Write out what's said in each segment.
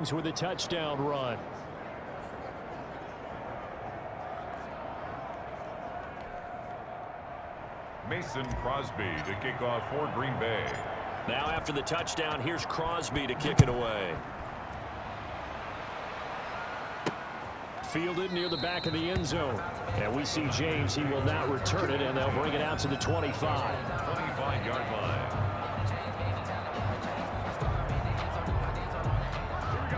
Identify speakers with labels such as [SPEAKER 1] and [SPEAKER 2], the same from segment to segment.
[SPEAKER 1] with a touchdown run.
[SPEAKER 2] Mason Crosby to kick off for Green Bay.
[SPEAKER 1] Now after the touchdown, here's Crosby to kick it away. Fielded near the back of the end zone. And we see James. He will not return it, and they'll bring it out to the 25.
[SPEAKER 2] 25-yard line.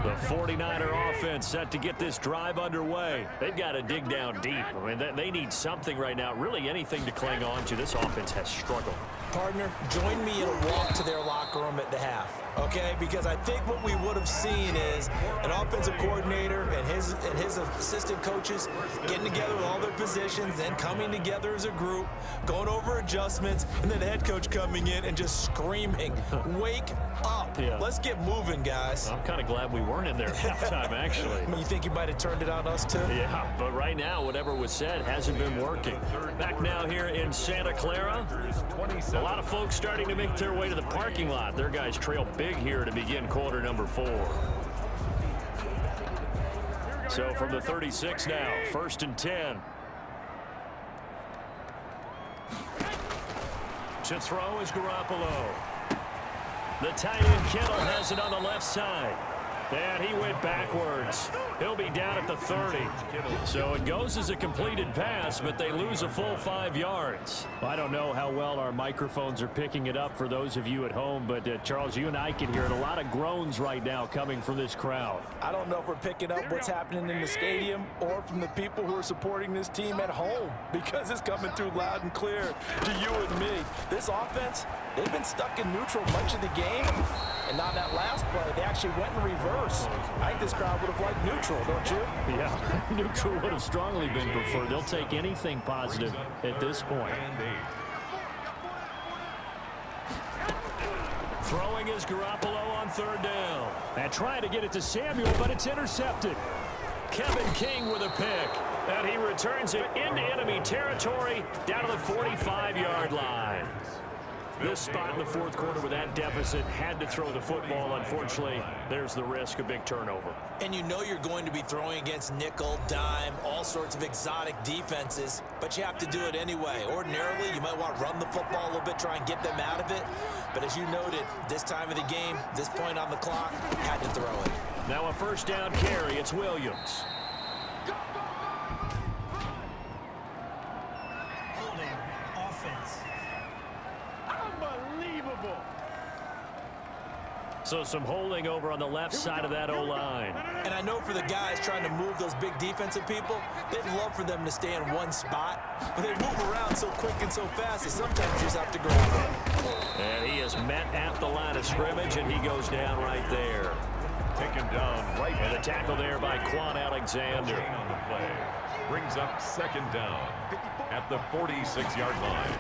[SPEAKER 1] The 49er offense set to get this drive underway. They've got to dig down deep. I mean, they need something right now, really anything to cling on to. This offense has struggled.
[SPEAKER 3] Partner, join me in a walk to their locker room at the half, okay? Because I think what we would have seen is an offensive coordinator and his assistant coaches getting together with all their positions, then coming together as a group, going over adjustments, and then the head coach coming in and just screaming, "Wake up.
[SPEAKER 1] Yeah.
[SPEAKER 3] Let's get moving, guys."
[SPEAKER 1] I'm kind of glad we weren't in there at halftime, actually.
[SPEAKER 3] I mean, you think you might have turned it on us, too?
[SPEAKER 1] Yeah, but right now, whatever was said hasn't been working. Back now here in Santa Clara. A lot of folks starting to make their way to the parking lot. Their guys trail big here to begin quarter number 4. So from the 36 now, 1st and 10. To throw is Garoppolo. The tight end Kittle has it on the left side. And he went backwards. He'll be down at the 30. So it goes as a completed pass, but they lose a full 5 yards. I don't know how well our microphones are picking it up for those of you at home, but Charles, you and I can hear it. A lot of groans right now coming from this crowd.
[SPEAKER 3] I don't know if we're picking up what's happening in the stadium or from the people who are supporting this team at home, because it's coming through loud and clear to you and me. This offense, they've been stuck in neutral much of the game, and on that last play, they actually went in reverse. I think this crowd would have liked neutral, don't you?
[SPEAKER 1] Yeah, neutral would have strongly been preferred. They'll take anything positive at this point. Throwing is Garoppolo on 3rd down. And trying to get it to Samuel, but it's intercepted. Kevin King with a pick. And he returns it into enemy territory down to the 45-yard line. This spot in the 4th quarter with that deficit had to throw the football. Unfortunately, there's the risk of big turnover.
[SPEAKER 3] And you know you're going to be throwing against nickel, dime, all sorts of exotic defenses, but you have to do it anyway. Ordinarily, you might want to run the football a little bit, try and get them out of it. But as you noted, this time of the game, this point on the clock, had to throw it.
[SPEAKER 1] Now a 1st down carry. It's Williams.
[SPEAKER 3] Holding offense.
[SPEAKER 2] Unbelievable.
[SPEAKER 1] So some holding over on the left side of that O-line.
[SPEAKER 3] And I know for the guys trying to move those big defensive people, they'd love for them to stay in one spot, but they move around so quick and so fast that sometimes you just have to grab them.
[SPEAKER 1] And he is met at the line of scrimmage, and he goes down right there.
[SPEAKER 2] Taken down right.
[SPEAKER 1] And the tackle there by Quan Alexander.
[SPEAKER 2] On the play. Brings up 2nd down at the 46-yard line.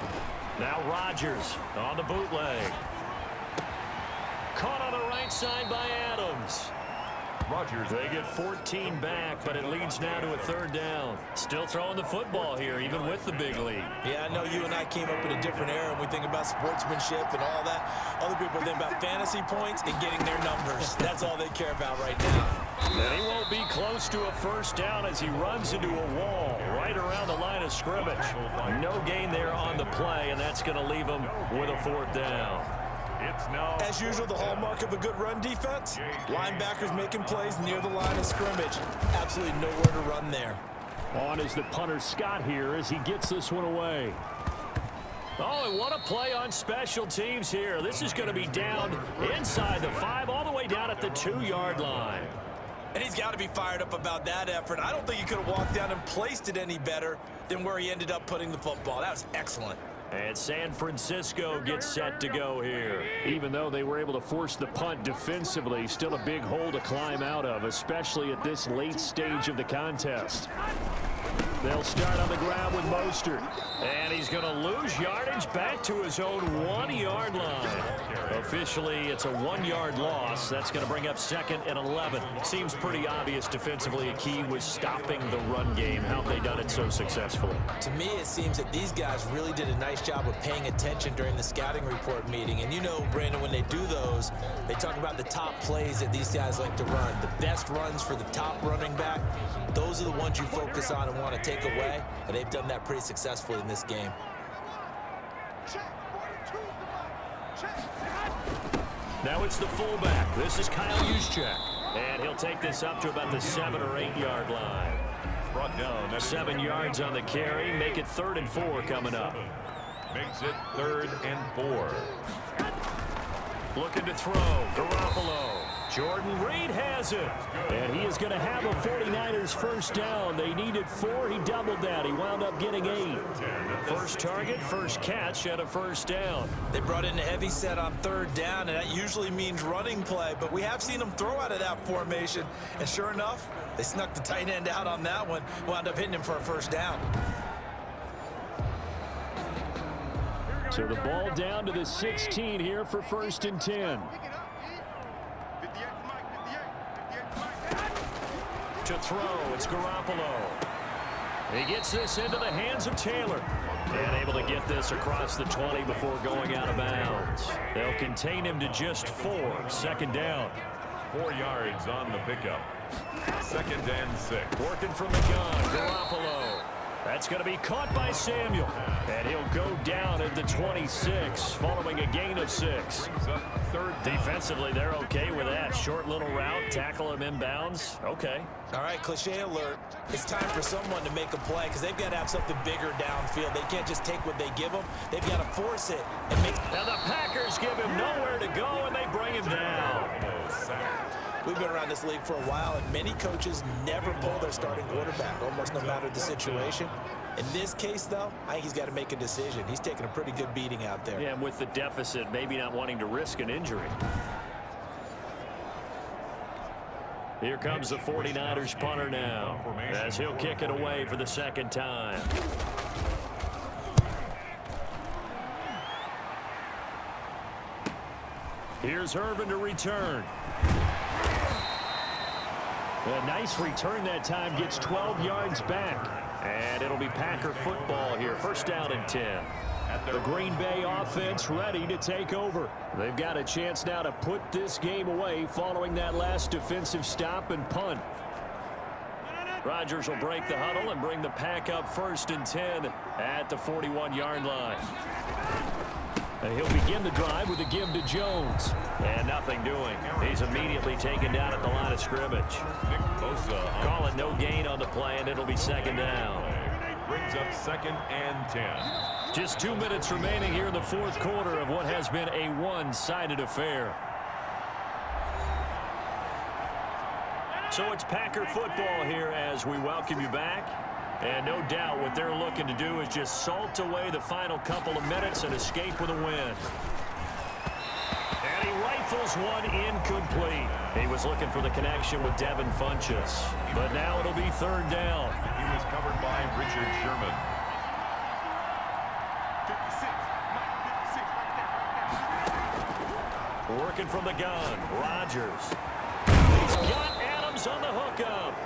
[SPEAKER 1] Now Rodgers on the bootleg. Caught on the right side by Adams.
[SPEAKER 2] Rodgers.
[SPEAKER 1] They get 14 back, but it leads now to a 3rd down. Still throwing the football here, even with the big lead.
[SPEAKER 3] Yeah, I know you and I came up in a different era, and we think about sportsmanship and all that. Other people think about fantasy points and getting their numbers. That's all they care about right now.
[SPEAKER 1] And he won't be close to a 1st down as he runs into a wall right around the line of scrimmage. No gain there on the play, and that's going to leave him with a 4th down.
[SPEAKER 2] It's now.
[SPEAKER 3] As usual, the hallmark of a good run defense, linebackers making plays near the line of scrimmage. Absolutely nowhere to run there.
[SPEAKER 1] On is the punter Scott here as he gets this one away. Oh, and what a play on special teams here. This is going to be down inside the 5, all the way down at the 2-yard line.
[SPEAKER 3] And he's got to be fired up about that effort. I don't think he could have walked down and placed it any better than where he ended up putting the football. That was excellent.
[SPEAKER 1] And San Francisco gets set to go here. Even though they were able to force the punt defensively, still a big hole to climb out of, especially at this late stage of the contest. They'll start on the ground with Mostert. And he's going to lose yardage back to his own 1-yard line. Officially, it's a 1-yard loss. That's going to bring up 2nd and 11. Seems pretty obvious defensively a key was stopping the run game. How have they done it so successfully?
[SPEAKER 3] To me, it seems that these guys really did a nice job of paying attention during the scouting report meeting. And you know, Brandon, when they do those, they talk about the top plays that these guys like to run. The best runs for the top running back, those are the ones you focus on and want to take away. And they've done that pretty successfully in this game.
[SPEAKER 1] Now it's the fullback. This is Kyle Juszczyk. And he'll take this up to about the 7 or 8 yard line.
[SPEAKER 2] Brought down.
[SPEAKER 1] 7 yards on the carry. Make it 3rd and 4 coming up.
[SPEAKER 2] Makes it 3rd and 4.
[SPEAKER 1] Looking to throw. Garoppolo. Jordan Reed has it. And he is going to have a 49ers first down. They needed 4. He doubled that. He wound up getting 8. First target, first catch, and a first down.
[SPEAKER 3] They brought in a heavy set on 3rd down, and that usually means running play. But we have seen them throw out of that formation. And sure enough, they snuck the tight end out on that one. Wound up hitting him for a first down.
[SPEAKER 1] So the ball down to the 16 here for 1st and 10. To throw, it's Garoppolo. He gets this into the hands of Taylor. And able to get this across the 20 before going out of bounds. They'll contain him to just 4. 2nd down.
[SPEAKER 2] 4 yards on the pickup. 2nd and 6.
[SPEAKER 1] Working from the gun, Garoppolo. That's going to be caught by Samuel. And he'll go down at the 26, following a gain of 6. Defensively, they're okay with that. Short little route, tackle him inbounds. Okay.
[SPEAKER 3] All right, cliche alert. It's time for someone to make a play because they've got to have something bigger downfield. They can't just take what they give them. They've got to force it and make.
[SPEAKER 1] Now the Packers give him nowhere to go, and they bring him down.
[SPEAKER 3] We've been around this league for a while, and many coaches never pull their starting quarterback, almost no matter the situation. In this case, though, I think he's got to make a decision. He's taking a pretty good beating out there.
[SPEAKER 1] Yeah, and with the deficit, maybe not wanting to risk an injury. Here comes the 49ers punter now, as he'll kick it away for the 2nd time. Here's Irvin to return. A nice return that time, gets 12 yards back. And it'll be Packer football here. 1st down and 10. The Green Bay offense ready to take over. They've got a chance now to put this game away following that last defensive stop and punt. Rodgers will break the huddle and bring the Pack up 1st and 10 at the 41-yard line. And he'll begin the drive with a give to Jones. And nothing doing. He's immediately taken down at the line of scrimmage. Call it no gain on the play, and it'll be 2nd down.
[SPEAKER 2] Brings up 2nd and 10.
[SPEAKER 1] Just 2 minutes remaining here in the 4th quarter of what has been a one-sided affair. So it's Packer football here as we welcome you back. And no doubt what they're looking to do is just salt away the final couple of minutes and escape with a win. And he rifles one incomplete. He was looking for the connection with Devin Funchess. But now it'll be 3rd down.
[SPEAKER 2] He was covered by Richard Sherman.
[SPEAKER 1] Working from the gun, Rodgers. He's got Adams on the hookup.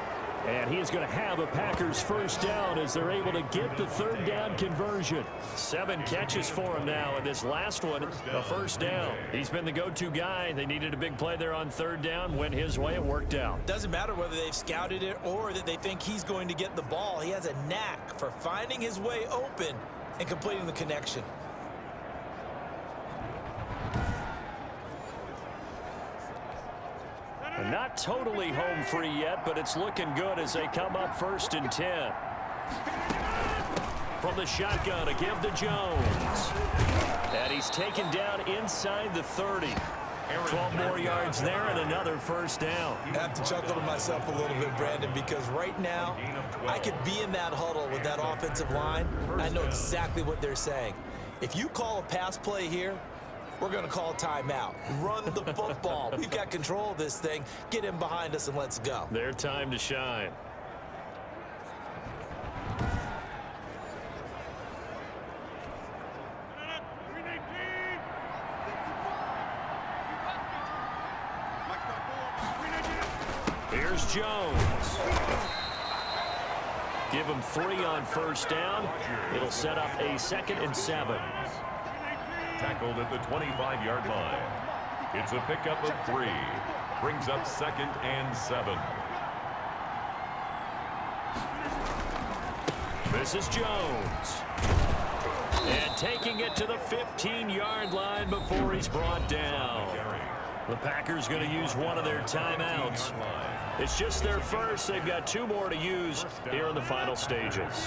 [SPEAKER 1] And he is going to have a Packers first down as they're able to get the 3rd down conversion. 7 catches for him now, and this last one, a first down. He's been the go-to guy. They needed a big play there on 3rd down. Went his way, it worked out.
[SPEAKER 3] Doesn't matter whether they've scouted it or that they think he's going to get the ball. He has a knack for finding his way open and completing the connection.
[SPEAKER 1] Not totally home free yet, but it's looking good as they come up 1st and 10. From the shotgun, a give to Jones. And he's taken down inside the 30. 12 more yards there and another first down.
[SPEAKER 3] I have to chuckle to myself a little bit, Brandon, because right now I could be in that huddle with that offensive line. I know exactly what they're saying. If you call a pass play here, we're going to call timeout. Run the football. We've got control of this thing. Get him behind us and let's go.
[SPEAKER 1] Their time to shine. Here's Jones. Give him 3 on first down. It'll set up a 2nd and 7.
[SPEAKER 2] Tackled at the 25-yard line. It's a pickup of 3. Brings up 2nd and 7.
[SPEAKER 1] This is Jones. And taking it to the 15-yard line before he's brought down. The Packers going to use one of their timeouts. It's just their first. They've got 2 more to use here in the final stages.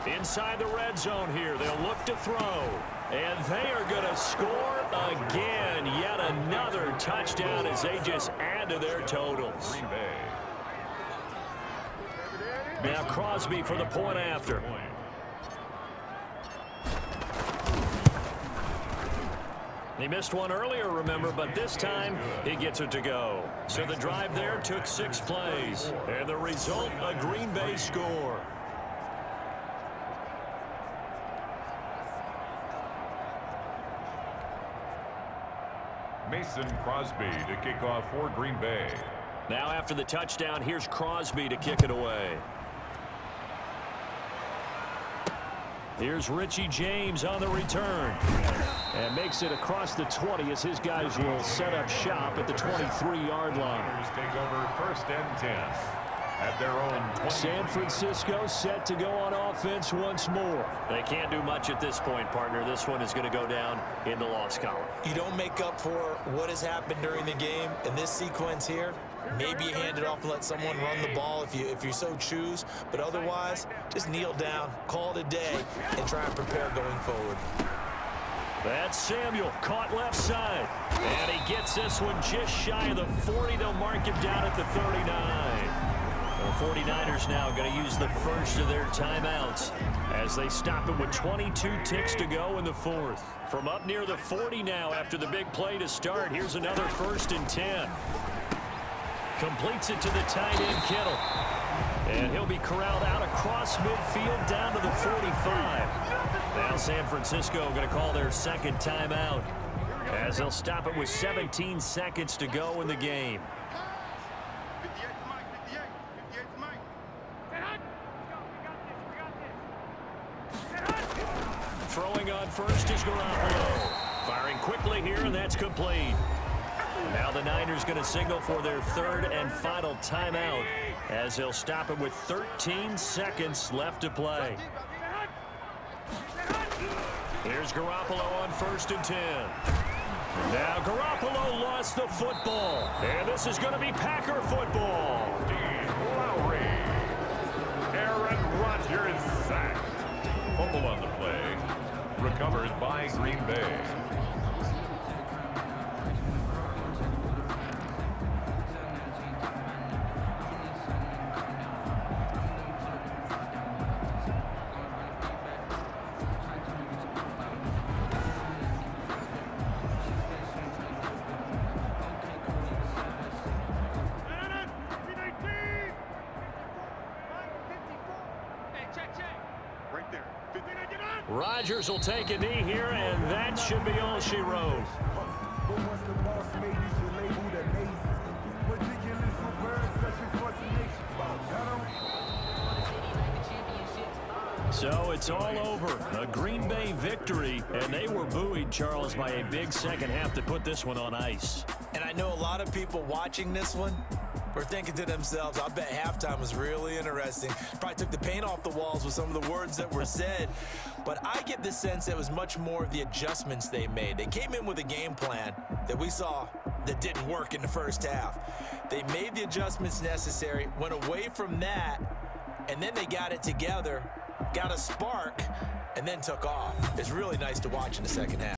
[SPEAKER 1] Inside the red zone here, they'll look to throw. And they are going to score again. Yet another touchdown as they just add to their totals. Now Crosby for the point after. He missed one earlier, remember, but this time he gets it to go. So the drive there took 6 plays. And the result, a Green Bay score.
[SPEAKER 2] Mason Crosby to kick off for Green Bay.
[SPEAKER 1] Now after the touchdown, here's Crosby to kick it away. Here's Richie James on the return. And makes it across the 20 as his guys will set up shop at the 23-yard line.
[SPEAKER 2] Take over 1st and 10 at their own 20.
[SPEAKER 1] San Francisco set to go on offense once more. They can't do much at this point, partner. This one is going to go down in the loss column.
[SPEAKER 3] You don't make up for what has happened during the game in this sequence here. Maybe you hand it off and let someone run the ball if you so choose. But otherwise, just kneel down, call it a day, and try and prepare going forward.
[SPEAKER 1] That's Samuel, caught left side. And he gets this one just shy of the 40. They'll mark him down at the 39. The 49ers now going to use the first of their timeouts as they stop it with 22 ticks to go in the 4th. From up near the 40 now after the big play to start, here's another 1st and 10. Completes it to the tight end, Kittle. And he'll be corralled out across midfield down to the 45. Now San Francisco going to call their 2nd timeout as they'll stop it with 17 seconds to go in the game. Throwing on first is Garoppolo. Firing quickly here, and that's complete. Now the Niners going to signal for their 3rd and final timeout as they'll stop it with 13 seconds left to play. Here's Garoppolo on 1st and 10. Now Garoppolo lost the football. And this is going to be Packer football.
[SPEAKER 2] Lowry. Aaron Rodgers sacked. Fumble on the play. Recovered by Green Bay.
[SPEAKER 1] Rodgers will take a knee here, and that should be all she wrote. So it's all over. A Green Bay victory, and they were buoyed, Charles, by a big second half to put this one on ice.
[SPEAKER 3] And I know a lot of people watching this one were thinking to themselves, I bet halftime was really interesting. Probably took the paint off the walls with some of the words that were said. But I get the sense it was much more of the adjustments they made. They came in with a game plan that we saw that didn't work in the first half. They made the adjustments necessary, went away from that, and then they got it together, got a spark, and then took off. It's really nice to watch in the second half.